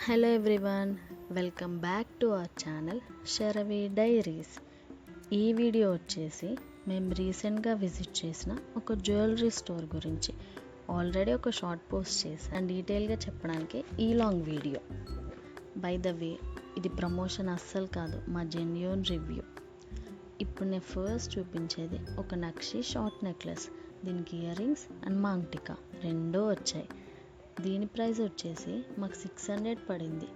Hello everyone, welcome back to our channel Sharavi diaries. ఈ video వచ్చేసి మేము రీసెంట్గా విజిట్ చేసిన ఒక జ్యువెలరీ స్టోర్ గురించి ఆల్రెడీ ఒక షార్ట్ పోస్ట్ చేశాను అండ్ డీటెయిల్గా చెప్పడానికి ఈ long video. By the way, ఇది ప్రమోషన్ అస్సలు కాదు, మా జెన్యూన్ రివ్యూ. ఇప్పుడు నేను ఫస్ట్ చూపించేది ఒక నక్షి షార్ట్ నెక్లెస్. దీనికి ఇయర్ రింగ్స్ అండ్ మాంగ్టికా రెండూ వచ్చాయి. దీని ప్రైస్ వచ్చేసి మాకు 600 పడింది.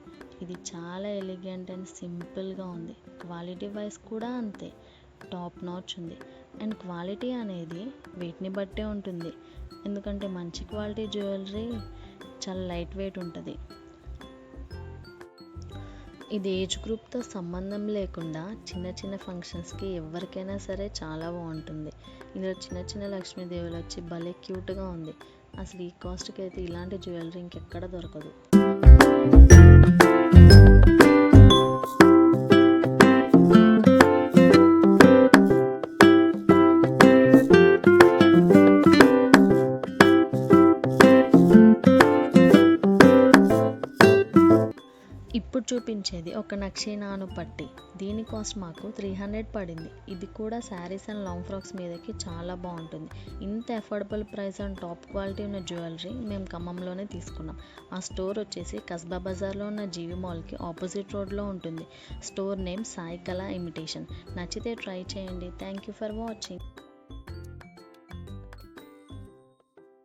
ఇది చాలా ఎలిగెంట్ అండ్ సింపుల్గా ఉంది. క్వాలిటీ వైజ్ కూడా అంతే, టాప్ నాచ్ ఉంది. అండ్ క్వాలిటీ అనేది వెయిట్ని బట్టే ఉంటుంది, ఎందుకంటే మంచి క్వాలిటీ జ్యువెలరీ చాలా లైట్ వెయిట్ ఉంటుంది. ఇది ఏజ్ గ్రూప్తో సంబంధం లేకుండా చిన్న చిన్న ఫంక్షన్స్కి ఎవరికైనా సరే చాలా బాగుంటుంది. ఇందులో చిన్న చిన్న లక్ష్మీదేవులు వచ్చి భలే క్యూట్గా ఉంది. అసలు ఈ కాస్ట్కి అయితే ఇలాంటి జ్యువెలరీ ఇంకెక్కడ దొరకదు. ఇప్పుడు చూపించేది ఒక నక్షి నాను పట్టి. దీని కాస్ట్ మాకు 300 పడింది. ఇది కూడా శారీస్ అండ్ లాంగ్ ఫ్రాక్స్ మీదకి చాలా బాగుంటుంది. ఇంత affordable price and top quality ఉన్న జ్యువెలరీ మేము ఖమ్మంలోనే తీసుకున్నాం. ఆ స్టోర్ వచ్చేసి కస్బా బజార్లో ఉన్న జీవి మాల్కి ఆపోజిట్ రోడ్లో ఉంటుంది. స్టోర్ నేమ్ సాయి కళ ఇమిటేషన్. నచ్చితే ట్రై చేయండి. Thank you for watching.